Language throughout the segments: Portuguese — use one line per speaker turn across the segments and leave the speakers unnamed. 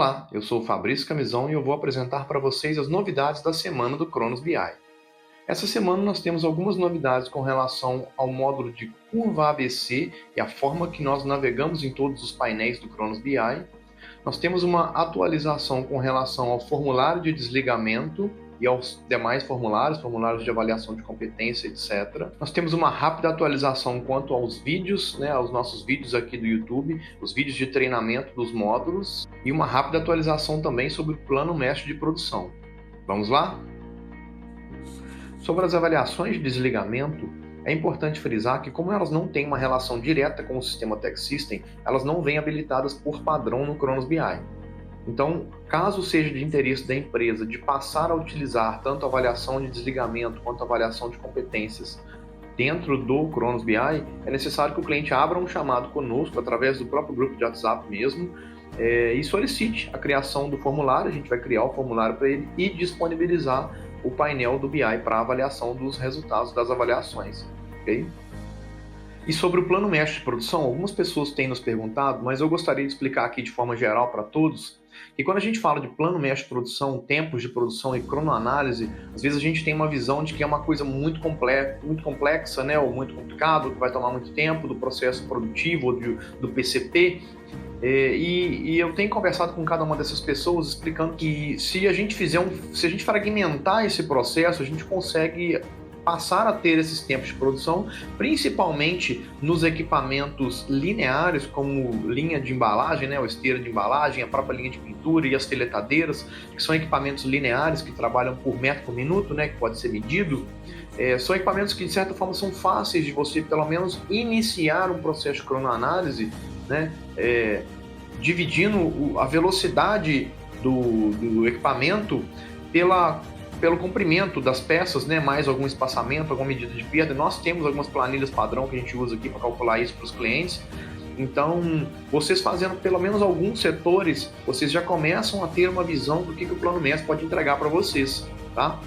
Olá, eu sou o Fabrício Camizão e eu vou apresentar para vocês as novidades da semana do Cronos BI. Essa semana nós temos algumas novidades com relação ao módulo de curva ABC e a forma que nós navegamos em todos os painéis do Cronos BI. Nós temos uma atualização com relação ao formulário de desligamento e aos demais formulários de avaliação de competência, etc. Nós temos uma rápida atualização quanto aos vídeos, aos nossos vídeos aqui do YouTube, os vídeos de treinamento dos módulos, e uma rápida atualização também sobre o plano mestre de produção. Vamos lá? Sobre as avaliações de desligamento, é importante frisar que, como elas não têm uma relação direta com o sistema TechSystem, elas não vêm habilitadas por padrão no Cronos BI. Então, caso seja de interesse da empresa de passar a utilizar tanto a avaliação de desligamento quanto a avaliação de competências dentro do Cronos BI, é necessário que o cliente abra um chamado conosco, através do próprio grupo de WhatsApp mesmo, e solicite a criação do formulário. A gente vai criar o formulário para ele e disponibilizar o painel do BI para avaliação dos resultados das avaliações. Okay? E sobre o plano mestre de produção, algumas pessoas têm nos perguntado, mas eu gostaria de explicar aqui de forma geral para todos, que quando a gente fala de plano mestre de produção, tempos de produção e cronoanálise, às vezes a gente tem uma visão de que é uma coisa muito complexa, ou muito complicado, que vai tomar muito tempo do processo produtivo, do PCP. E eu tenho conversado com cada uma dessas pessoas explicando que se a gente fragmentar esse processo, a gente consegue passar a ter esses tempos de produção, principalmente nos equipamentos lineares, como linha de embalagem, ou esteira de embalagem, a própria linha de pintura e as filetadeiras, que são equipamentos lineares que trabalham por metro por minuto, que pode ser medido. São equipamentos que, de certa forma, são fáceis de você, pelo menos, iniciar um processo de cronoanálise, dividindo a velocidade do equipamento pelo comprimento das peças, mais algum espaçamento, alguma medida de perda. Nós temos algumas planilhas padrão que a gente usa aqui para calcular isso para os clientes. Então, vocês fazendo pelo menos alguns setores, vocês já começam a ter uma visão do que o plano mestre pode entregar para vocês, tá?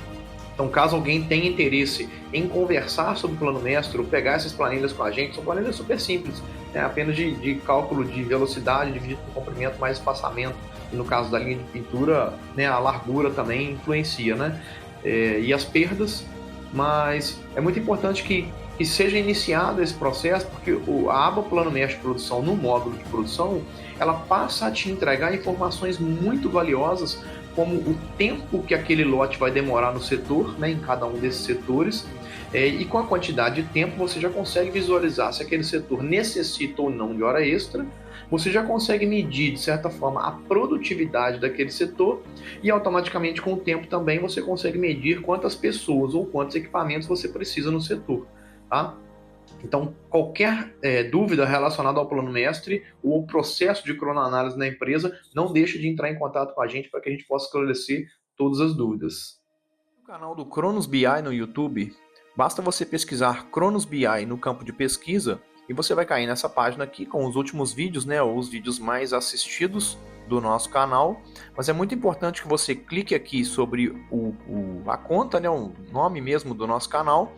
Então, caso alguém tenha interesse em conversar sobre o plano mestre ou pegar essas planilhas com a gente, são planilhas super simples, apenas de cálculo de velocidade dividido por comprimento mais espaçamento. E no caso da linha de pintura, a largura também influencia, e as perdas, mas é muito importante que seja iniciado esse processo, porque a aba Plano Mestre de Produção no módulo de produção, ela passa a te entregar informações muito valiosas, como o tempo que aquele lote vai demorar no setor, em cada um desses setores, e com a quantidade de tempo você já consegue visualizar se aquele setor necessita ou não de hora extra. Você já consegue medir, de certa forma, a produtividade daquele setor e automaticamente, com o tempo também, você consegue medir quantas pessoas ou quantos equipamentos você precisa no setor, tá? Então, qualquer dúvida relacionada ao plano mestre ou ao processo de cronoanálise na empresa, não deixe de entrar em contato com a gente para que a gente possa esclarecer todas as dúvidas. No canal do Cronos BI no YouTube, basta você pesquisar Cronos BI no campo de pesquisa e você vai cair nessa página aqui com os últimos vídeos, ou os vídeos mais assistidos do nosso canal. Mas é muito importante que você clique aqui sobre a conta, o nome mesmo do nosso canal,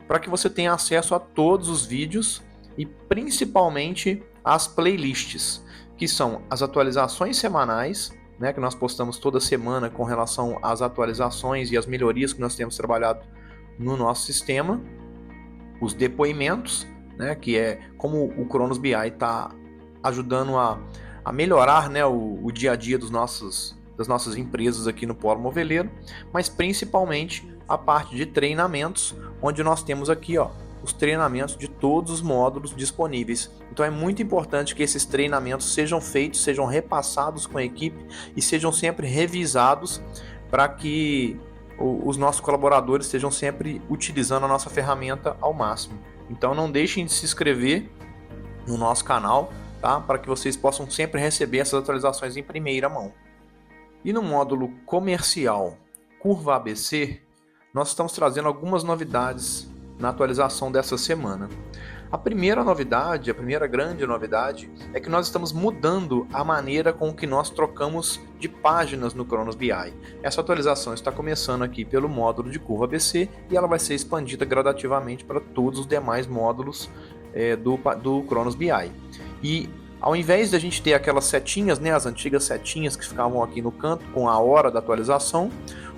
para que você tenha acesso a todos os vídeos e principalmente as playlists, que são as atualizações semanais, que nós postamos toda semana com relação às atualizações e as melhorias que nós temos trabalhado no nosso sistema, os depoimentos, que é como o Cronos BI está ajudando a melhorar o dia a dia das nossas empresas aqui no Polo Moveleiro, mas principalmente a parte de treinamentos, onde nós temos aqui os treinamentos de todos os módulos disponíveis. Então é muito importante que esses treinamentos sejam feitos, sejam repassados com a equipe e sejam sempre revisados para que os nossos colaboradores estejam sempre utilizando a nossa ferramenta ao máximo. Então não deixem de se inscrever no nosso canal, tá? Para que vocês possam sempre receber essas atualizações em primeira mão. E no módulo comercial Curva ABC, nós estamos trazendo algumas novidades na atualização dessa semana. A primeira grande novidade, é que nós estamos mudando a maneira com que nós trocamos de páginas no Cronos BI. Essa atualização está começando aqui pelo módulo de curva ABC e ela vai ser expandida gradativamente para todos os demais módulos do Cronos BI. E Ao invés da gente ter aquelas setinhas, né, as antigas setinhas que ficavam aqui no canto com a hora da atualização,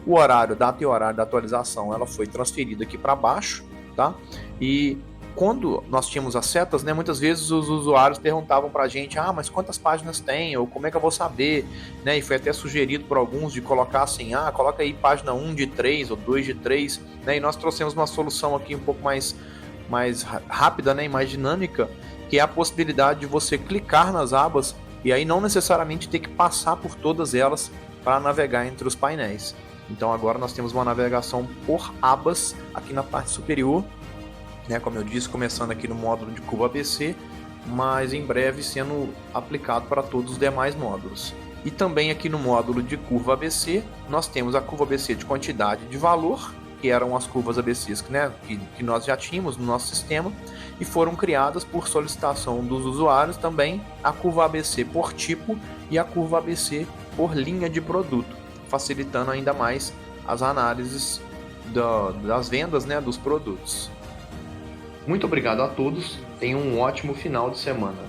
o horário, data e horário da atualização, ela foi transferida aqui para baixo, tá? E quando nós tínhamos as setas, né, muitas vezes os usuários perguntavam para a gente, mas quantas páginas tem? Ou como é que eu vou saber? Né, e foi até sugerido por alguns de colocar assim, coloca aí página 1 de 3 ou 2 de 3, né, e nós trouxemos uma solução aqui um pouco mais rápida, né, e mais dinâmica, que é a possibilidade de você clicar nas abas e aí não necessariamente ter que passar por todas elas para navegar entre os painéis. Então agora nós temos uma navegação por abas aqui na parte superior, né, como eu disse, começando aqui no módulo de curva ABC, mas em breve sendo aplicado para todos os demais módulos. E também aqui no módulo de curva ABC, nós temos a curva ABC de quantidade de valor, que eram as curvas ABCs, né, que nós já tínhamos no nosso sistema, e foram criadas por solicitação dos usuários também a curva ABC por tipo e a curva ABC por linha de produto, facilitando ainda mais as análises das vendas, né, dos produtos. Muito obrigado a todos, tenham um ótimo final de semana.